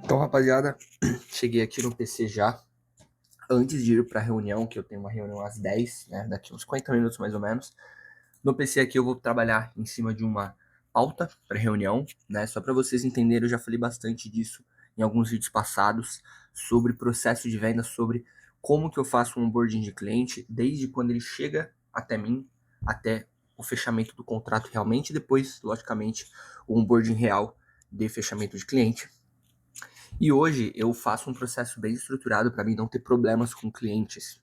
Então, rapaziada, cheguei aqui no PC já, antes de ir pra reunião, que eu tenho uma reunião às 10, né, daqui uns 50 minutos mais ou menos. No PC aqui eu vou trabalhar em cima de uma pauta para reunião, né, só para vocês entenderem, eu já falei bastante disso em alguns vídeos passados, sobre processo de venda, sobre como que eu faço um onboarding de cliente, desde quando ele chega até mim, até o fechamento do contrato realmente, e depois, logicamente, o onboarding real de fechamento de cliente. E hoje eu faço um processo bem estruturado para mim não ter problemas com clientes.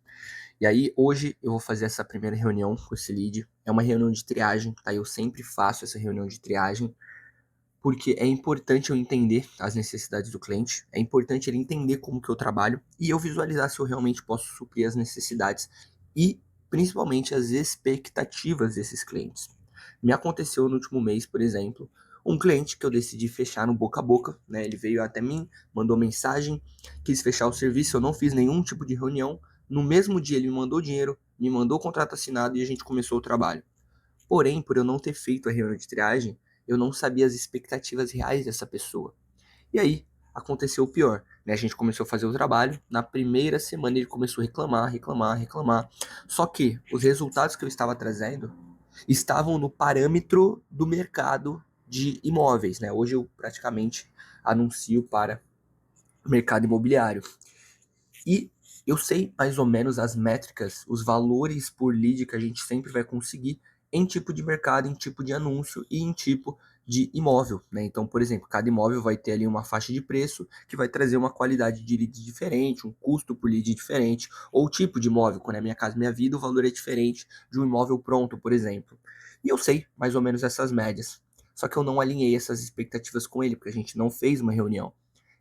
E aí hoje eu vou fazer essa primeira reunião com esse lead. É uma reunião de triagem, tá? Eu sempre faço essa reunião de triagem porque é importante eu entender as necessidades do cliente, é importante ele entender como que eu trabalho e eu visualizar se eu realmente posso suprir as necessidades e principalmente as expectativas desses clientes. Me aconteceu no último mês, por exemplo, um cliente que eu decidi fechar no boca a boca, né? Ele veio até mim, mandou mensagem, quis fechar o serviço, eu não fiz nenhum tipo de reunião. No mesmo dia ele me mandou dinheiro, me mandou o contrato assinado e a gente começou o trabalho. Porém, por eu não ter feito a reunião de triagem, eu não sabia as expectativas reais dessa pessoa. E aí, aconteceu o pior, né? A gente começou a fazer o trabalho, na primeira semana ele começou a reclamar, reclamar, reclamar. Só que os resultados que eu estava trazendo estavam no parâmetro do mercado de imóveis, né? Hoje eu praticamente anuncio para o mercado imobiliário. E eu sei mais ou menos as métricas, os valores por lead que a gente sempre vai conseguir em tipo de mercado, em tipo de anúncio e em tipo de imóvel, né? Então, por exemplo, cada imóvel vai ter ali uma faixa de preço que vai trazer uma qualidade de lead diferente, um custo por lead diferente, ou o tipo de imóvel, quando é Minha Casa Minha Vida, o valor é diferente de um imóvel pronto, por exemplo. E eu sei mais ou menos essas médias. Só que eu não alinhei essas expectativas com ele, porque a gente não fez uma reunião.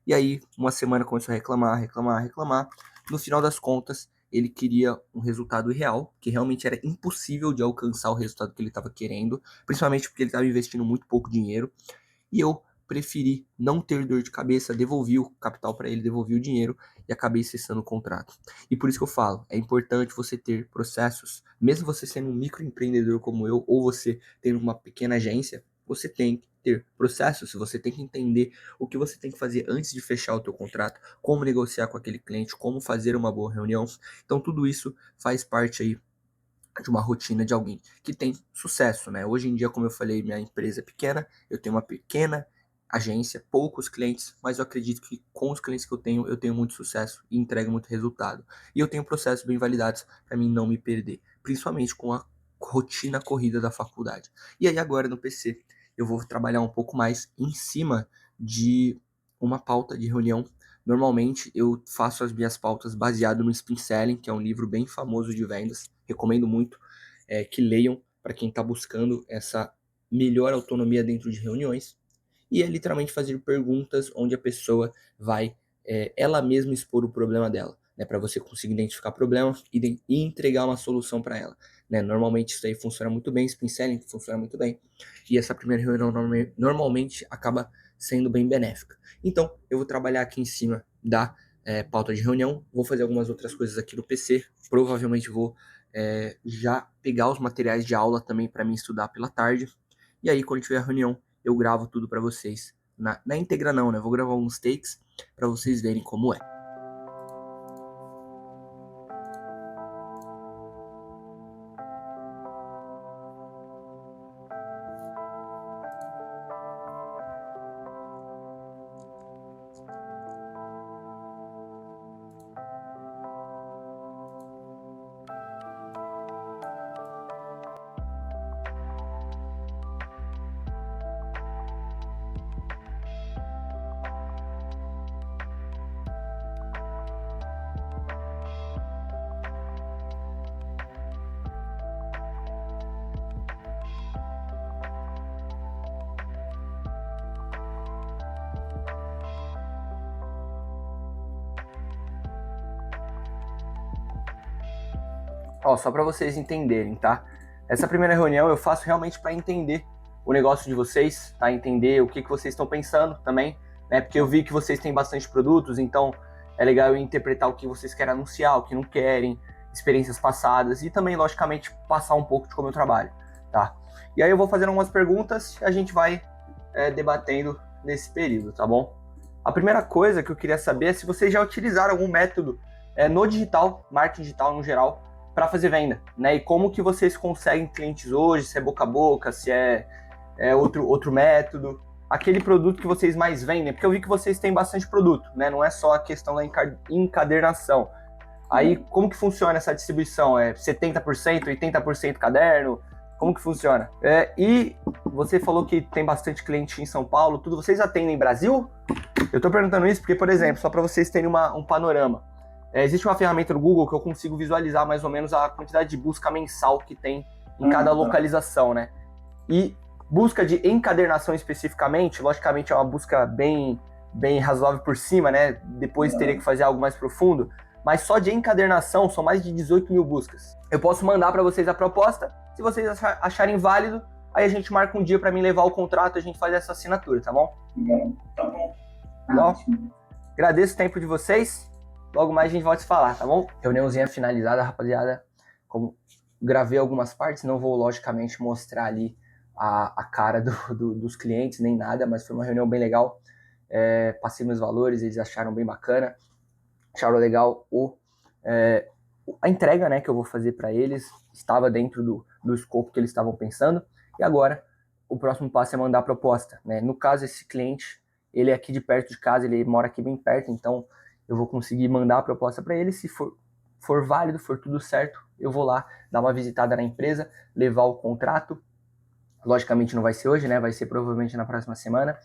E aí, uma semana começou a reclamar, reclamar, reclamar. No final das contas, ele queria um resultado real, que realmente era impossível de alcançar o resultado que ele estava querendo, principalmente porque ele estava investindo muito pouco dinheiro. E eu preferi não ter dor de cabeça, devolvi o capital para ele, devolvi o dinheiro e acabei cessando o contrato. E por isso que eu falo, é importante você ter processos, mesmo você sendo um microempreendedor como eu, ou você tendo uma pequena agência, você tem que ter processos, você tem que entender o que você tem que fazer antes de fechar o teu contrato, como negociar com aquele cliente, como fazer uma boa reunião. Então tudo isso faz parte aí de uma rotina de alguém que tem sucesso, né? Hoje em dia, como eu falei, minha empresa é pequena, eu tenho uma pequena agência, poucos clientes, mas eu acredito que com os clientes que eu tenho muito sucesso e entrego muito resultado. E eu tenho processos bem validados para mim não me perder, principalmente com a rotina corrida da faculdade. E aí agora no PC eu vou trabalhar um pouco mais em cima de uma pauta de reunião. Normalmente eu faço as minhas pautas baseado no Spin Selling, que é um livro bem famoso de vendas. Recomendo muito que leiam para quem está buscando essa melhor autonomia dentro de reuniões. E é literalmente fazer perguntas onde a pessoa vai ela mesma expor o problema dela, né, para você conseguir identificar problemas e entregar uma solução para ela. Né? Normalmente isso aí funciona muito bem, Spin Selling funciona muito bem. E essa primeira reunião normalmente acaba sendo bem benéfica. Então, eu vou trabalhar aqui em cima da pauta de reunião, vou fazer algumas outras coisas aqui no PC, provavelmente vou já pegar os materiais de aula também para mim estudar pela tarde. E aí, quando tiver a reunião, eu gravo tudo para vocês. Na íntegra não, né? Vou gravar uns takes para vocês verem como é. Ó, só para vocês entenderem, tá? Essa primeira reunião eu faço realmente para entender o negócio de vocês, tá? Entender o que vocês estão pensando também, né? Porque eu vi que vocês têm bastante produtos, então é legal eu interpretar o que vocês querem anunciar, o que não querem, experiências passadas e também, logicamente, passar um pouco de como eu trabalho, tá? E aí eu vou fazendo algumas perguntas e a gente vai debatendo nesse período, tá bom? A primeira coisa que eu queria saber é se vocês já utilizaram algum método no digital, marketing digital no geral, para fazer venda, né? E como que vocês conseguem clientes hoje, se é boca a boca, se é outro método, aquele produto que vocês mais vendem, porque eu vi que vocês têm bastante produto, né? Não é só a questão da encadernação. Aí, como que funciona essa distribuição? É 70%, 80% caderno? Como que funciona? E você falou que tem bastante cliente em São Paulo, tudo. Vocês atendem Brasil? Eu tô perguntando isso porque, por exemplo, só para vocês terem um panorama. Existe uma ferramenta no Google que eu consigo visualizar mais ou menos a quantidade de busca mensal que tem em cada localização, né? E busca de encadernação especificamente, logicamente é uma busca bem razoável por cima, né? Depois teria que fazer algo mais profundo. Mas só de encadernação são mais de 18 mil buscas. Eu posso mandar para vocês a proposta. Se vocês acharem válido, aí a gente marca um dia para mim levar o contrato e a gente faz essa assinatura, tá bom? Tá bom. Bom, agradeço o tempo de vocês. Logo mais a gente volta a se falar, tá bom? Reuniãozinha finalizada, rapaziada. Como gravei algumas partes, não vou logicamente mostrar ali a cara dos clientes, nem nada, mas foi uma reunião bem legal. Passei meus valores, eles acharam bem bacana. Acharam legal a entrega, né, que eu vou fazer para eles. Estava dentro do escopo que eles estavam pensando. E agora, o próximo passo é mandar a proposta, né? No caso, esse cliente, ele é aqui de perto de casa, ele mora aqui bem perto, então eu vou conseguir mandar a proposta para ele. Se for válido, for tudo certo, eu vou lá dar uma visitada na empresa, levar o contrato. Logicamente não vai ser hoje, né? Vai ser provavelmente na próxima semana.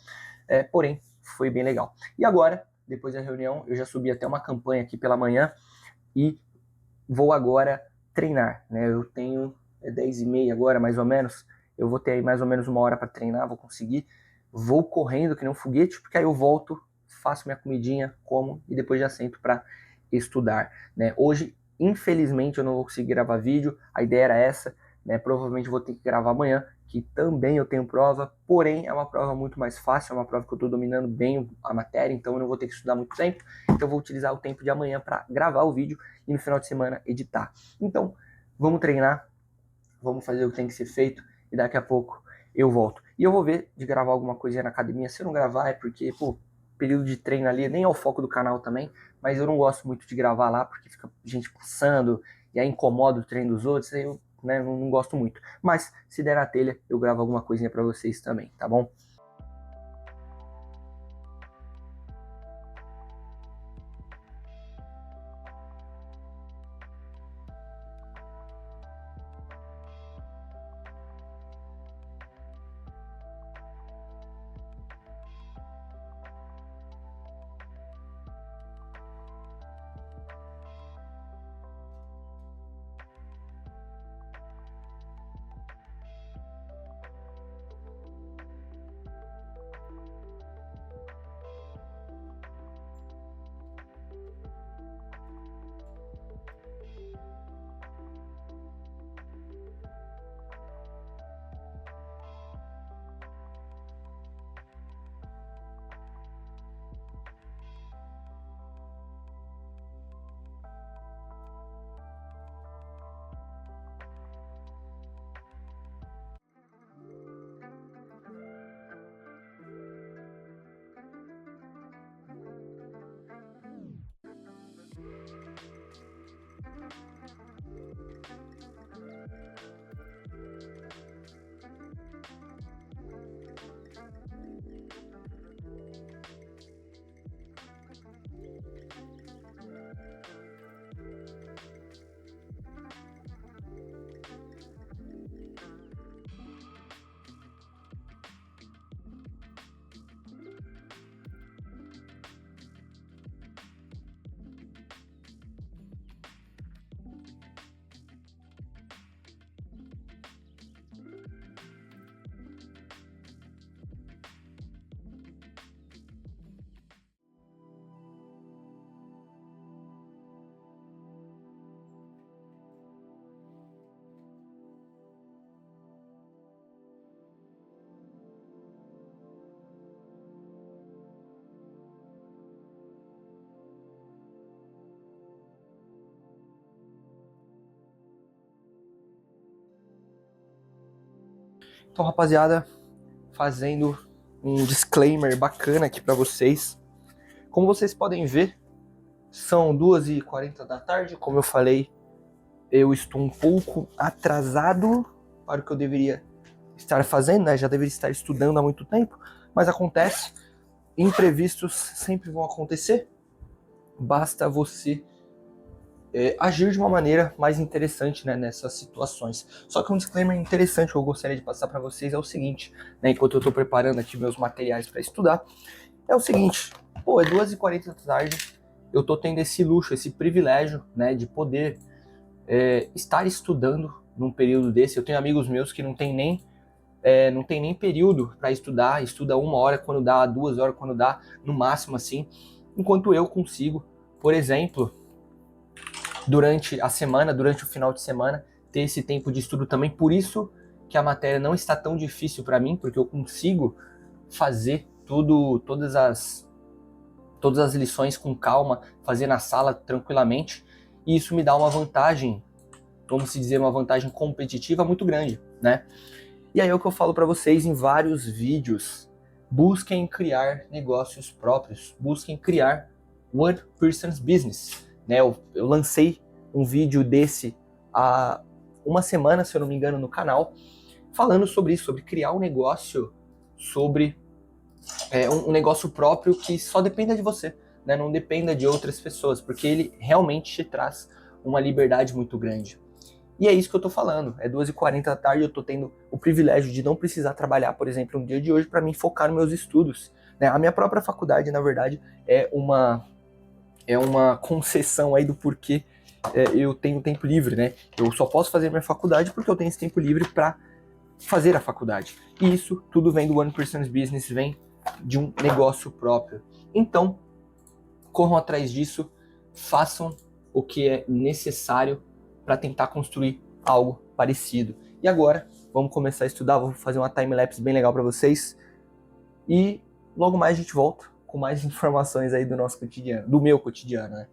Porém, foi bem legal. E agora, depois da reunião, eu já subi até uma campanha aqui pela manhã e vou agora treinar, né? Eu tenho 10h30 agora, mais ou menos. Eu vou ter aí mais ou menos 1 hora para treinar, vou conseguir. Vou correndo que nem um foguete, porque aí eu volto, faço minha comidinha, como e depois já sento para estudar, né? Hoje, infelizmente, eu não vou conseguir gravar vídeo. A ideia era essa, né? Provavelmente vou ter que gravar amanhã, que também eu tenho prova, porém é uma prova muito mais fácil, é uma prova que eu estou dominando bem a matéria, então eu não vou ter que estudar muito tempo. Então eu vou utilizar o tempo de amanhã para gravar o vídeo e no final de semana editar. Então, vamos treinar, vamos fazer o que tem que ser feito e daqui a pouco eu volto. E eu vou ver de gravar alguma coisinha na academia. Se eu não gravar é porque, período de treino ali nem é o foco do canal também, mas eu não gosto muito de gravar lá porque fica gente passando e aí incomoda o treino dos outros, aí eu não gosto muito. Mas se der na telha, eu gravo alguma coisinha para vocês também, tá bom? Então, rapaziada, fazendo um disclaimer bacana aqui para vocês. Como vocês podem ver, são 2h40 da tarde, como eu falei, eu estou um pouco atrasado para o que eu deveria estar fazendo, né? Já deveria estar estudando há muito tempo, mas acontece, imprevistos sempre vão acontecer, basta você agir de uma maneira mais interessante, né, nessas situações. Só que um disclaimer interessante que eu gostaria de passar para vocês é o seguinte, né, enquanto eu estou preparando aqui meus materiais para estudar, é o seguinte, pô, é 2h40 da tarde, eu estou tendo esse luxo, esse privilégio, né, de poder estar estudando num período desse. Eu tenho amigos meus que não tem nem período para estudar, estuda 1 hora quando dá, 2 horas quando dá, no máximo assim, enquanto eu consigo, por exemplo, durante a semana, durante o final de semana, ter esse tempo de estudo também. Por isso que a matéria não está tão difícil para mim, porque eu consigo fazer todas as lições com calma, fazer na sala tranquilamente, e isso me dá uma vantagem, vamos dizer, uma vantagem competitiva muito grande, né? E aí é o que eu falo para vocês em vários vídeos: busquem criar negócios próprios, busquem criar one person's business, né? Eu lancei um vídeo desse há uma semana, se eu não me engano, no canal, falando sobre isso, sobre criar um negócio, sobre um negócio próprio que só dependa de você, né? Não dependa de outras pessoas, porque ele realmente te traz uma liberdade muito grande. E é isso que eu tô falando, é 2h40 da tarde, eu tô tendo o privilégio de não precisar trabalhar, por exemplo, no dia de hoje, para mim focar nos meus estudos, né? A minha própria faculdade, na verdade, é uma concessão aí do porquê eu tenho tempo livre, né? Eu só posso fazer minha faculdade porque eu tenho esse tempo livre para fazer a faculdade. E isso tudo vem do One Person's Business, vem de um negócio próprio. Então, corram atrás disso, façam o que é necessário para tentar construir algo parecido. E agora, vamos começar a estudar, vou fazer uma time-lapse bem legal para vocês. E logo mais a gente volta com mais informações aí do nosso cotidiano, do meu cotidiano, né?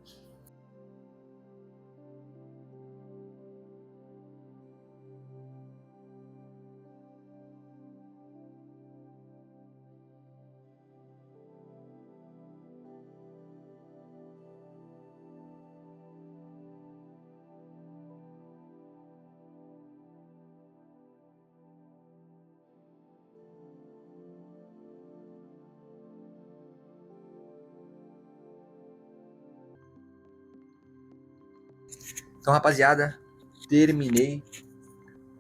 Então, rapaziada, terminei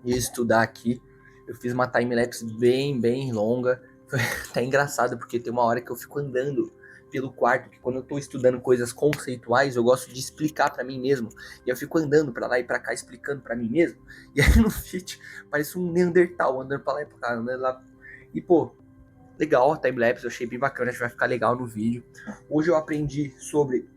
de estudar aqui. Eu fiz uma time-lapse bem longa. Foi até engraçado, porque tem uma hora que eu fico andando pelo quarto, que quando eu tô estudando coisas conceituais, eu gosto de explicar pra mim mesmo. E eu fico andando pra lá e pra cá, explicando pra mim mesmo. E aí no feed, parece um Neandertal, andando pra lá e pra cá, andando lá. E, pô, legal, a time-lapse, eu achei bem bacana, acho que vai ficar legal no vídeo. Hoje eu aprendi sobre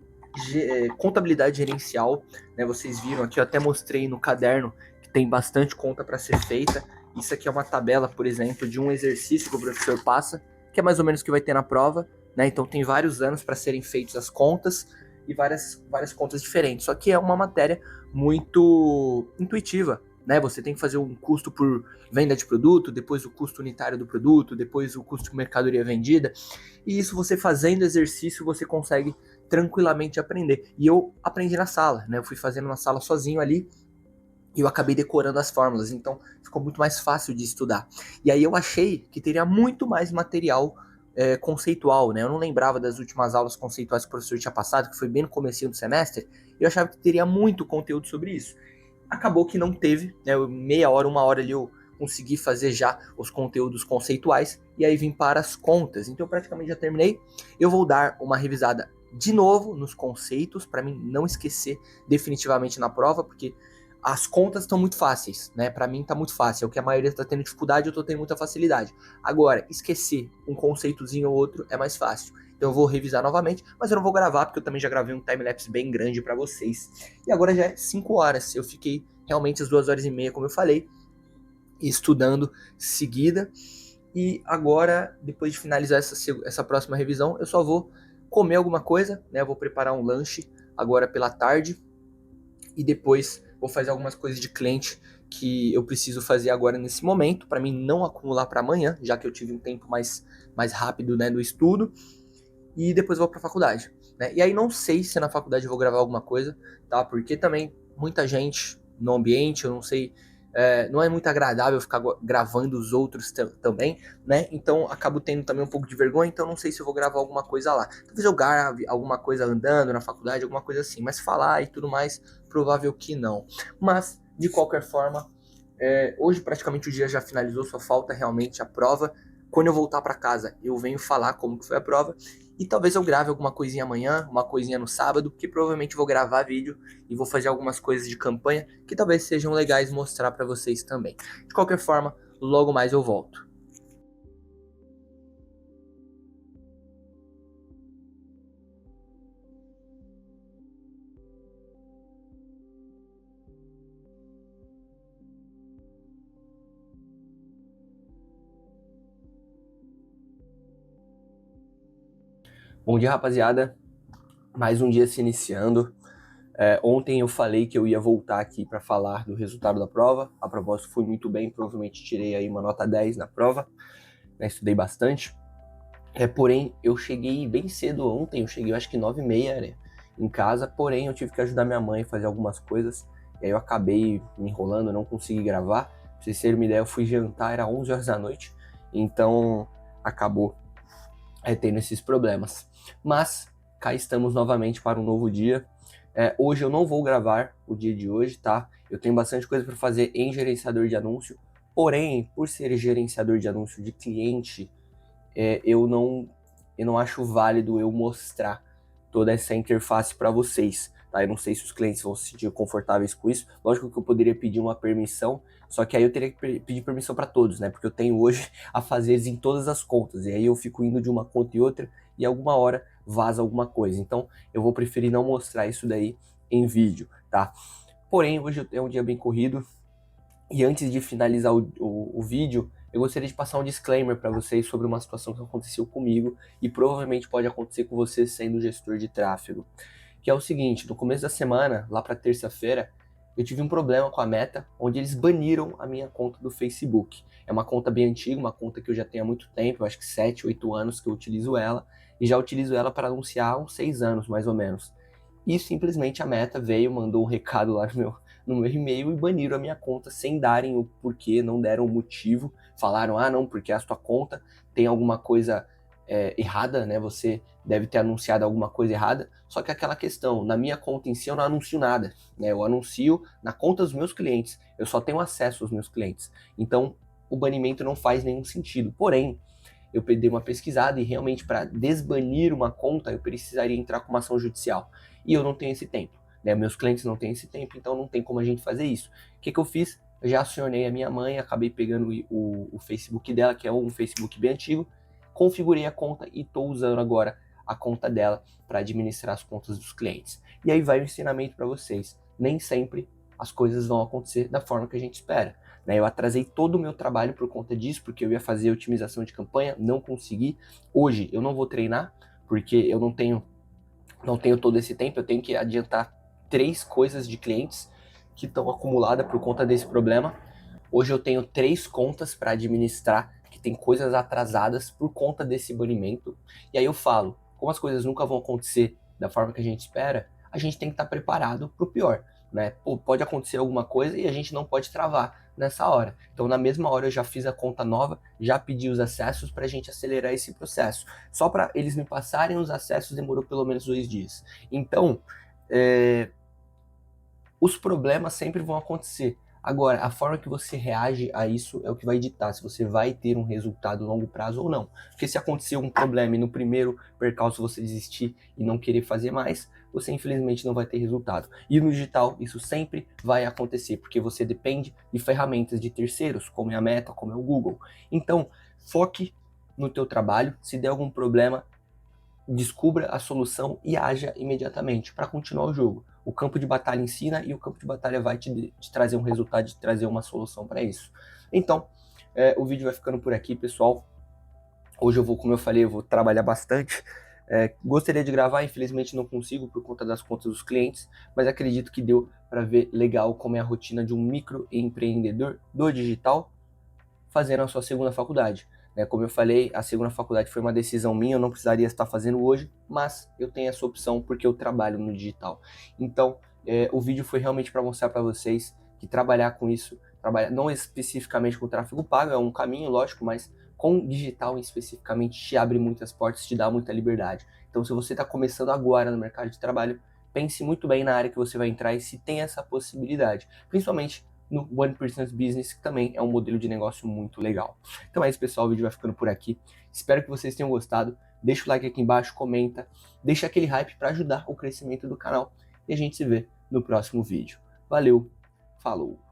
contabilidade gerencial, né? Vocês viram aqui, eu até mostrei no caderno que tem bastante conta para ser feita. Isso aqui é uma tabela, por exemplo, de um exercício que o professor passa, que é mais ou menos o que vai ter na prova, né? Então tem vários anos para serem feitas as contas e várias contas diferentes. Só que é uma matéria muito intuitiva, né? Você tem que fazer um custo por venda de produto, depois o custo unitário do produto, depois o custo de mercadoria vendida. E isso você fazendo exercício, você consegue tranquilamente aprender. E eu aprendi na sala, né? Eu fui fazendo na sala sozinho ali e eu acabei decorando as fórmulas, então ficou muito mais fácil de estudar. E aí eu achei que teria muito mais material conceitual, né? Eu não lembrava das últimas aulas conceituais que o professor tinha passado, que foi bem no comecinho do semestre, e eu achava que teria muito conteúdo sobre isso. Acabou que não teve, né? Meia hora, 1 hora ali eu consegui fazer já os conteúdos conceituais, e aí vim para as contas. Então eu praticamente já terminei. Eu vou dar uma revisada de novo nos conceitos, para mim não esquecer definitivamente na prova, porque as contas estão muito fáceis, né? Para mim tá muito fácil. É o que a maioria tá tendo dificuldade, eu tô tendo muita facilidade. Agora, esquecer um conceitozinho ou outro é mais fácil. Então eu vou revisar novamente, mas eu não vou gravar, porque eu também já gravei um time-lapse bem grande para vocês. E agora já é 5 horas. Eu fiquei realmente as 2h30, como eu falei, estudando seguida. E agora, depois de finalizar essa próxima revisão, eu só vou comer alguma coisa, né? Eu vou preparar um lanche agora pela tarde e depois vou fazer algumas coisas de cliente que eu preciso fazer agora nesse momento, para mim não acumular para amanhã, já que eu tive um tempo mais rápido, né, do estudo. e depois vou pra faculdade, né? E aí não sei se na faculdade eu vou gravar alguma coisa, tá? Porque também muita gente no ambiente, eu não sei, não é muito agradável ficar gravando os outros também, né? Então acabo tendo também um pouco de vergonha, então não sei se eu vou gravar alguma coisa lá. Talvez eu grave alguma coisa andando na faculdade, alguma coisa assim, mas falar e tudo mais, provável que não. Mas, de qualquer forma, hoje praticamente o dia já finalizou, só falta realmente a prova. Quando eu voltar para casa, eu venho falar como que foi a prova e talvez eu grave alguma coisinha amanhã, uma coisinha no sábado, porque provavelmente vou gravar vídeo e vou fazer algumas coisas de campanha que talvez sejam legais mostrar para vocês também. De qualquer forma, logo mais eu volto. Bom dia, rapaziada. Mais um dia se iniciando. Ontem eu falei que eu ia voltar aqui para falar do resultado da prova. A propósito, fui muito bem, provavelmente tirei aí uma nota 10 na prova, né, estudei bastante. Porém, eu cheguei bem cedo ontem, eu cheguei acho que 9h30, né, em casa, porém eu tive que ajudar minha mãe a fazer algumas coisas, e aí eu acabei me enrolando, não consegui gravar. Pra vocês terem uma ideia, eu fui jantar, era 11 horas da noite, então acabou tendo esses problemas. Mas cá estamos novamente para um novo dia. Hoje eu não vou gravar o dia de hoje, tá? Eu tenho bastante coisa para fazer em gerenciador de anúncio, porém, por ser gerenciador de anúncio de cliente, eu não acho válido eu mostrar toda essa interface para vocês, tá? Eu não sei se os clientes vão se sentir confortáveis com isso. Lógico que eu poderia pedir uma permissão, só que aí eu teria que pedir permissão para todos, né? Porque eu tenho hoje afazeres em todas as contas, e aí eu fico indo de uma conta e outra, e alguma hora vaza alguma coisa. Então, eu vou preferir não mostrar isso daí em vídeo, tá? Porém, hoje é um dia bem corrido, e antes de finalizar o vídeo, eu gostaria de passar um disclaimer para vocês sobre uma situação que aconteceu comigo e provavelmente pode acontecer com você sendo gestor de tráfego. Que é o seguinte, no começo da semana, lá para terça-feira, eu tive um problema com a Meta, onde eles baniram a minha conta do Facebook. É uma conta bem antiga, uma conta que eu já tenho há muito tempo, eu acho que 7, 8 anos que eu utilizo ela, e já utilizo ela para anunciar há uns 6 anos, mais ou menos. E simplesmente a Meta veio, mandou um recado lá no meu e-mail e baniram a minha conta sem darem o porquê, não deram o motivo. Falaram, não, porque a sua conta tem alguma coisa errada, né? Você deve ter anunciado alguma coisa errada. Só que aquela questão, na minha conta em si eu não anuncio nada, né? Eu anuncio na conta dos meus clientes, eu só tenho acesso aos meus clientes. Então, o banimento não faz nenhum sentido. Porém, eu dei uma pesquisada e realmente para desbanir uma conta eu precisaria entrar com uma ação judicial. E eu não tenho esse tempo, né? Meus clientes não têm esse tempo, então não tem como a gente fazer isso. O que eu fiz? Eu já acionei a minha mãe, acabei pegando o Facebook dela, que é um Facebook bem antigo, configurei a conta e estou usando agora a conta dela para administrar as contas dos clientes. E aí vai o ensinamento para vocês. Nem sempre as coisas vão acontecer da forma que a gente espera. Eu atrasei todo o meu trabalho por conta disso, porque eu ia fazer otimização de campanha, não consegui. Hoje eu não vou treinar, porque eu não tenho todo esse tempo, eu tenho que adiantar 3 coisas de clientes que estão acumuladas por conta desse problema. Hoje eu tenho 3 contas para administrar, que tem coisas atrasadas por conta desse banimento. E aí eu falo, como as coisas nunca vão acontecer da forma que a gente espera, a gente tem que estar preparado para o pior, né? Pode acontecer alguma coisa e a gente não pode travar nessa hora. Então, na mesma hora, eu já fiz a conta nova, já pedi os acessos para a gente acelerar esse processo. Só para eles me passarem os acessos demorou pelo menos 2 dias. Então, os problemas sempre vão acontecer. Agora, a forma que você reage a isso é o que vai ditar se você vai ter um resultado a longo prazo ou não. Porque se acontecer um problema e no primeiro percalço você desistir e não querer fazer mais, você infelizmente não vai ter resultado. E no digital isso sempre vai acontecer, porque você depende de ferramentas de terceiros, como é a Meta, como é o Google. Então, foque no teu trabalho. Se der algum problema, descubra a solução e haja imediatamente para continuar o jogo. O campo de batalha ensina e o campo de batalha vai te trazer um resultado, te trazer uma solução para isso. Então, o vídeo vai ficando por aqui, pessoal. Hoje eu vou, como eu falei, eu vou trabalhar bastante. Gostaria de gravar, infelizmente não consigo por conta das contas dos clientes, mas acredito que deu para ver legal como é a rotina de um microempreendedor do digital. fazendo a sua segunda faculdade. Como eu falei, a segunda faculdade foi uma decisão minha, eu não precisaria estar fazendo hoje, mas eu tenho essa opção porque eu trabalho no digital. Então, o vídeo foi realmente para mostrar para vocês que trabalhar com isso, trabalhar não especificamente com tráfego pago, é um caminho, lógico, mas com digital especificamente te abre muitas portas, te dá muita liberdade. Então, se você está começando agora no mercado de trabalho, pense muito bem na área que você vai entrar e se tem essa possibilidade, principalmente no 1% Business, que também é um modelo de negócio muito legal. Então é isso, pessoal, o vídeo vai ficando por aqui. Espero que vocês tenham gostado. Deixa o like aqui embaixo, comenta, deixa aquele hype para ajudar o crescimento do canal e a gente se vê no próximo vídeo. Valeu, falou!